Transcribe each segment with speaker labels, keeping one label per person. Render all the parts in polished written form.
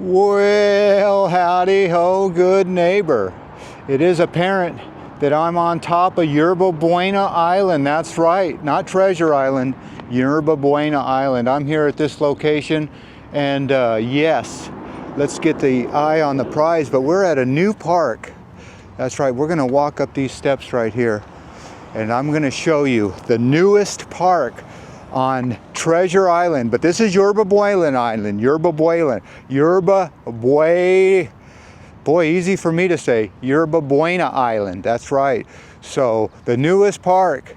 Speaker 1: Well, howdy ho, good neighbor. It is apparent that I'm on top of Yerba Buena Island. That's right, not Treasure Island, Yerba Buena Island. I'm here at this location, and yes, let's get the eye on the prize, but we're at a new park. That's right, we're gonna walk up these steps right here, and I'm gonna show you the newest park on Treasure Island, but this is Yerba Buena Island, Yerba Buena, boy, easy for me to say, Yerba Buena Island, that's right. So the newest park,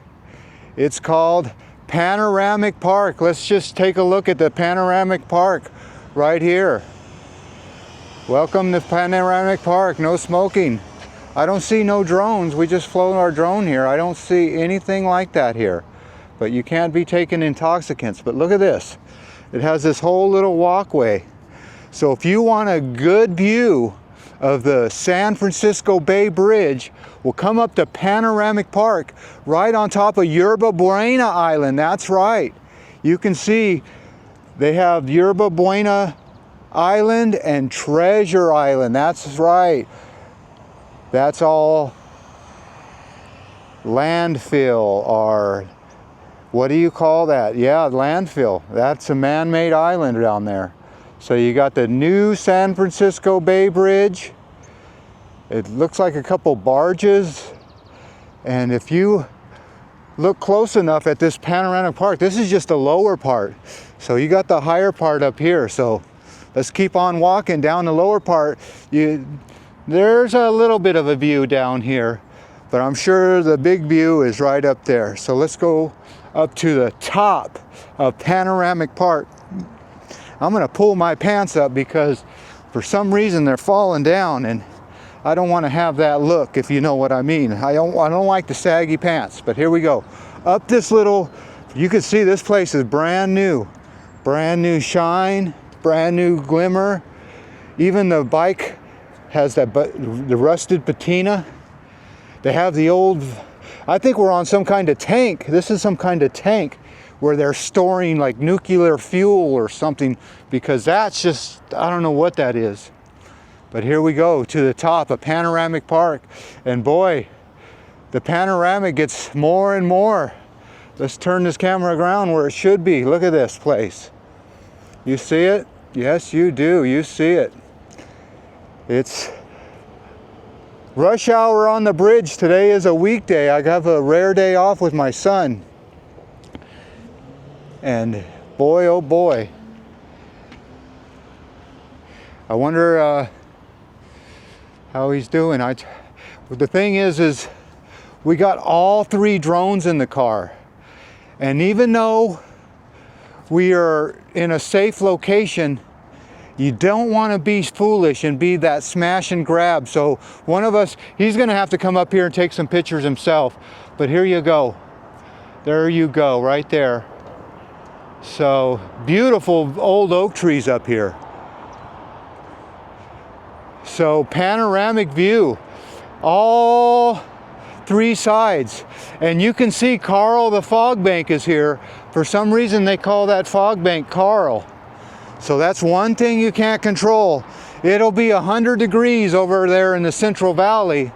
Speaker 1: it's called Panoramic Park. Let's just take a look at the Panoramic Park right here. Welcome to Panoramic Park, no smoking. I don't see no drones, we just flown our drone here. I don't see anything like that here. But you can't be taking intoxicants. But look at this. It has this whole little walkway. So if you want a good view of the San Francisco Bay Bridge, we'll come up to Panoramic Park right on top of Yerba Buena Island. That's right. You can see they have Yerba Buena Island and Treasure Island. That's right. That's all landfill, or what do you call that? Yeah, landfill. That's a man-made island down there. So you got the new San Francisco Bay Bridge. It looks like a couple barges. And if you look close enough at this Panoramic Park, this is just the lower part. So you got the higher part up here. So let's keep on walking down the lower part. There's a little bit of a view down here, but I'm sure the big view is right up there. So let's go up to the top of Panoramic Park. I'm gonna pull my pants up because for some reason they're falling down, and I don't want to have that look, if you know what I mean. I don't like the saggy pants. But here we go. Up this little, you can see this place is brand new shine, brand new glimmer. Even the bike has the rusted patina. They have the old, I think we're on some kind of tank. This is some kind of tank where they're storing like nuclear fuel or something, because that's just, I don't know what that is. But here we go to the top of Panoramic Park. And boy, the panoramic gets more and more. Let's turn this camera around where it should be. Look at this place. You see it? Yes, you do. You see it. It's rush hour on the bridge. Today is a weekday. I have a rare day off with my son. And boy, oh boy. I wonder how he's doing. The thing is we got all three drones in the car. And even though we are in a safe location, you don't want to be foolish and be that smash and grab. So one of us, he's going to have to come up here and take some pictures himself. But here you go. There you go, right there. So beautiful old oak trees up here. So panoramic view, all three sides. And you can see Carl the fog bank is here. For some reason they call that fog bank Carl. So that's one thing you can't control. It'll be 100 degrees over there in the Central Valley,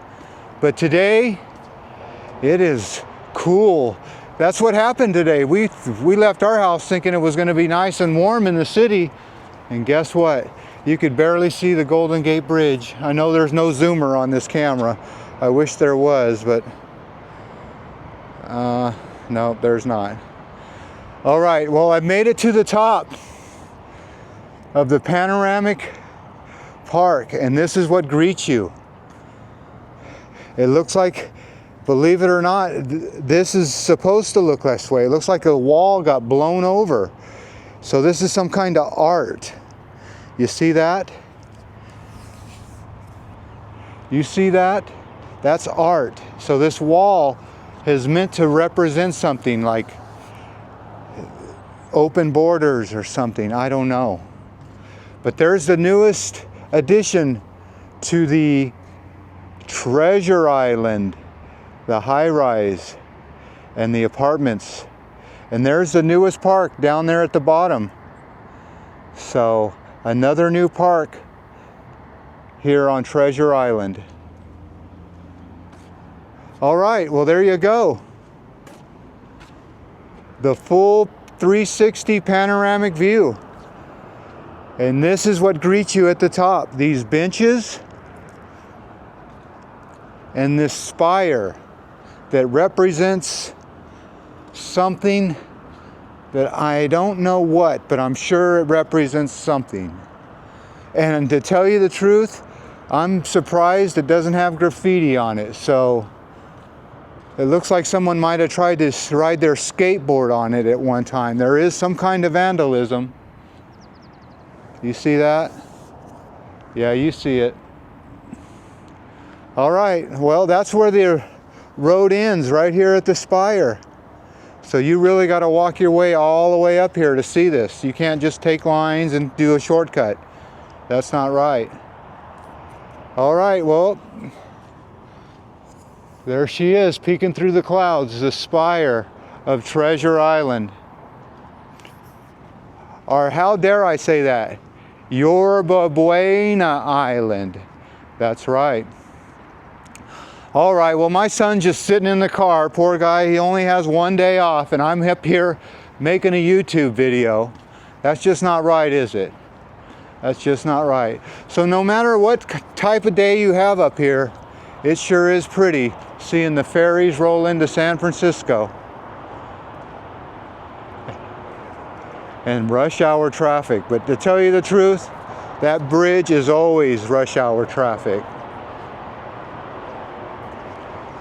Speaker 1: but today it is cool. That's what happened today. We left our house thinking it was going to be nice and warm in the city, and guess what? You could barely see the Golden Gate Bridge. I know there's no zoomer on this camera. I wish there was, but no, there's not. All right, well, I made it to the top of the Panoramic Park, and this is what greets you. It looks like, believe it or not, this is supposed to look this way. It looks like a wall got blown over. So this is some kind of art. You see that? You see that? That's art. So this wall is meant to represent something like open borders or something. I don't know. But there's the newest addition to the Treasure Island, the high-rise and the apartments. And there's the newest park down there at the bottom. So Another new park here on Treasure Island. All right, well, there you go. The full 360 panoramic view. And this is what greets you at the top. These benches and this spire that represents something that I don't know what, but I'm sure it represents something. And to tell you the truth, I'm surprised it doesn't have graffiti on it. So it looks like someone might have tried to ride their skateboard on it at one time. There is some kind of vandalism. You see that? Yeah, you see it. All right, well, that's where the road ends, right here at the spire. So you really got to walk your way all the way up here to see this. You can't just take lines and do a shortcut. That's not right. All right, well, there she is, peeking through the clouds, the spire of Treasure Island. Or how dare I say that? Yerba Buena Island. That's right. All right, well, my son's just sitting in the car. Poor guy, he only has one day off, and I'm up here making a YouTube video. That's just not right, is it? That's just not right. So no matter what type of day you have up here, it sure is pretty seeing the ferries roll into San Francisco. And rush hour traffic. But to tell you the truth, that bridge is always rush hour traffic.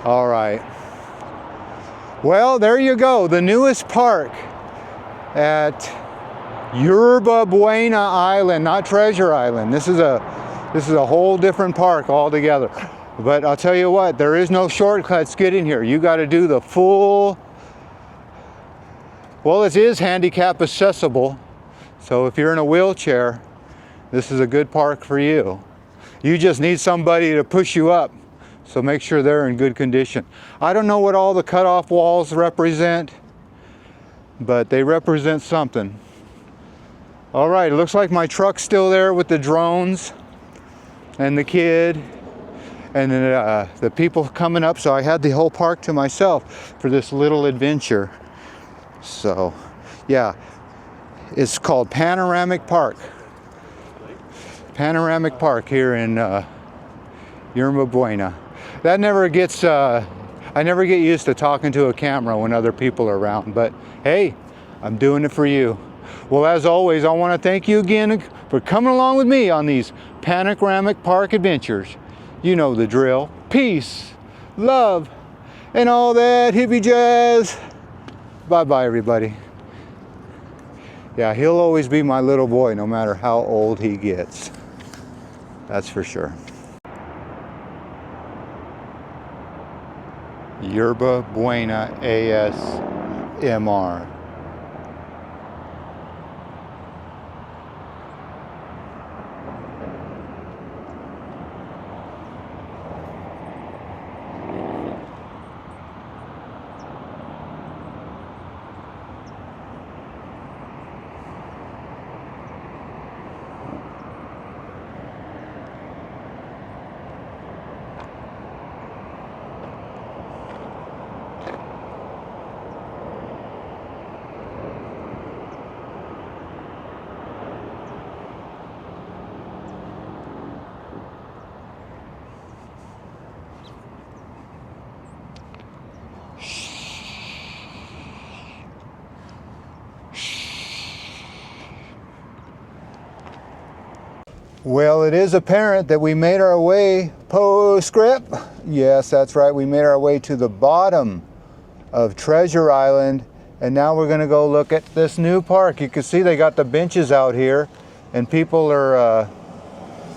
Speaker 1: All right. Well, there you go. The newest park at Yerba Buena Island, not Treasure Island. This is a whole different park altogether. But I'll tell you what, there is no shortcuts getting here. You got to do the full. Well, it is handicap accessible, so if you're in a wheelchair, this is a good park for you. You just need somebody to push you up, so make sure they're in good condition. I don't know what all the cutoff walls represent, but they represent something. All right, it looks like my truck's still there with the drones and the kid and the people coming up, so I had the whole park to myself for this little adventure. So, yeah, it's called Panoramic Park. Panoramic Park here in Yerba Buena. That never gets, I never get used to talking to a camera when other people are around, but hey, I'm doing it for you. Well, as always, I want to thank you again for coming along with me on these Panoramic Park adventures. You know the drill. Peace, love, and all that hippie jazz. Bye-bye, everybody. Yeah, he'll always be my little boy, no matter how old he gets. That's for sure. Yerba Buena ASMR. Well, it is apparent that we made our way postscript. Yes, that's right. We made our way to the bottom of Treasure Island, and now we're going to go look at this new park. You can see they got the benches out here, and people are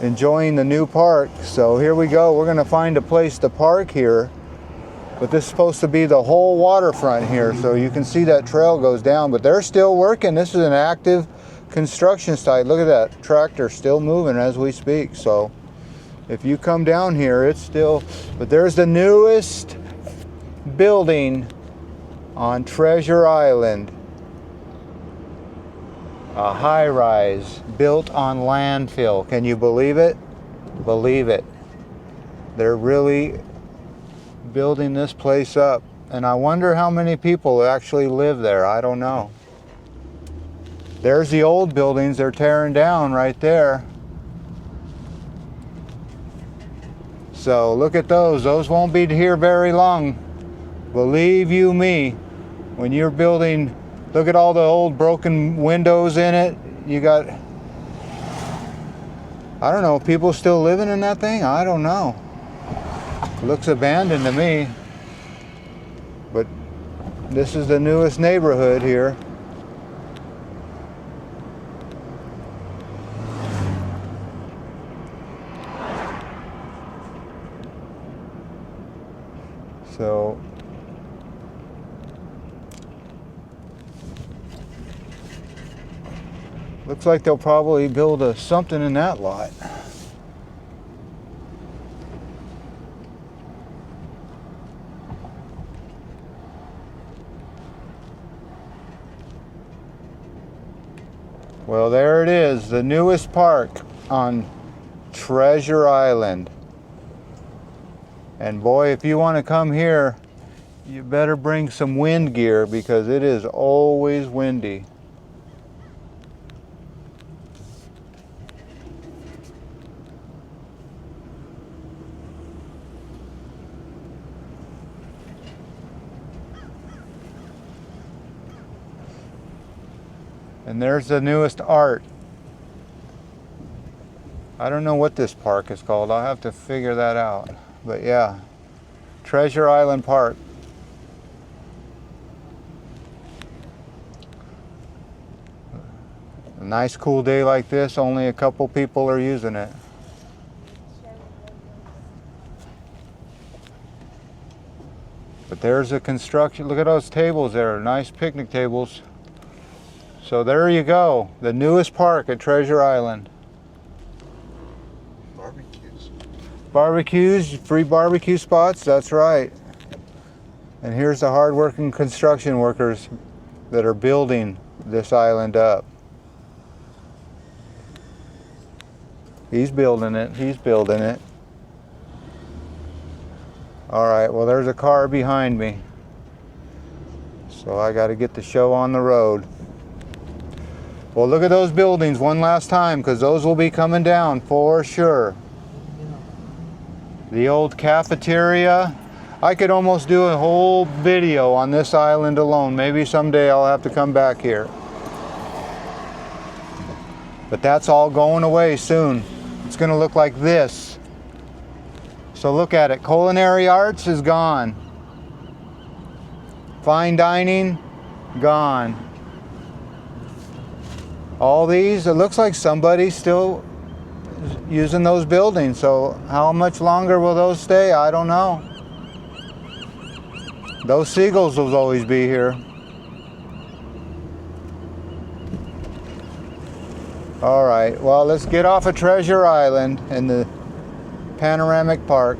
Speaker 1: enjoying the new park. So here we go. We're going to find a place to park here, but this is supposed to be the whole waterfront here, so you can see that trail goes down, but they're still working. This is an active construction site. Look at that tractor still moving as we speak. So if you come down here, it's still, but there's the newest building on Treasure Island. A high-rise built on landfill. Can you believe it? Believe it. They're really building this place up. And I wonder how many people actually live there. I don't know. There's the old buildings they're tearing down right there. So look at those. Those won't be here very long. Believe you me, when you're building, look at all the old broken windows in it. You got, I don't know, people still living in that thing? I don't know. It looks abandoned to me. But this is the newest neighborhood here. So looks like they'll probably build something in that lot. Well, there it is, the newest park on Treasure Island. And boy, if you want to come here, you better bring some wind gear because it is always windy. And there's the newest art. I don't know what this park is called. I'll have to figure that out. But yeah, Treasure Island Park. A nice cool day like this, only a couple people are using it. But there's a construction, look at those tables there, nice picnic tables. So there you go, the newest park at Treasure Island.
Speaker 2: Barbecues.
Speaker 1: Barbecues, free barbecue spots, that's right. And here's the hard-working construction workers that are building this island up. He's building it, he's building it. All right, well there's a car behind me. So I gotta get the show on the road. Well, look at those buildings one last time, because those will be coming down for sure. The old cafeteria. I could almost do a whole video on this island alone. Maybe someday I'll have to come back here. But that's all going away soon. It's going to look like this. So look at it. Culinary arts is gone. Fine dining, gone. All these, it looks like somebody's still using those buildings. So how much longer will those stay? I don't know. Those seagulls will always be here. All right, well, let's get off of Treasure Island and the panoramic park.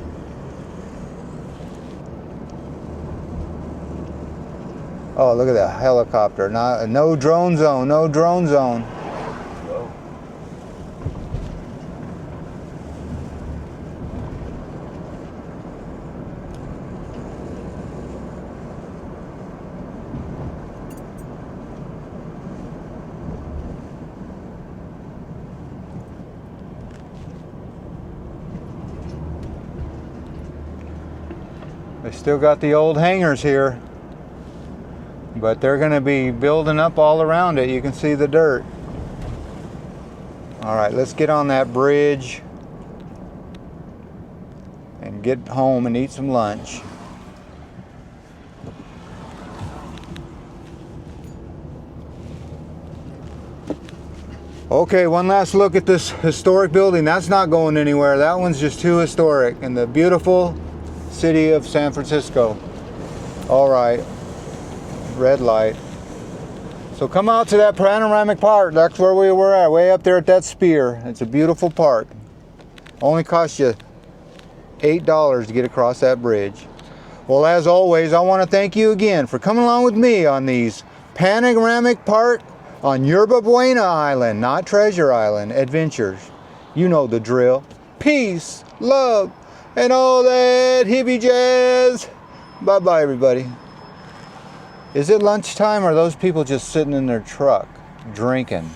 Speaker 1: Oh, look at that helicopter. No drone zone, no drone zone.
Speaker 2: Whoa.
Speaker 1: They still got the old hangars here. But they're going to be building up all around it. You can see the dirt. All right, let's get on that bridge and get home and eat some lunch. Okay, one last look at this historic building. That's not going anywhere. That one's just too historic. In the beautiful city of San Francisco. All right. Red light. So come out to that panoramic park. That's where we were at, way up there at that spear. It's a beautiful park. Only cost you $8 to get across that bridge. Well, as always, I want to thank you again for coming along with me on these panoramic park on Yerba Buena Island, not Treasure Island, adventures. You know the drill. Peace, love, and all that hippie jazz. Bye-bye, everybody. Is it lunchtime or are those people just sitting in their truck drinking?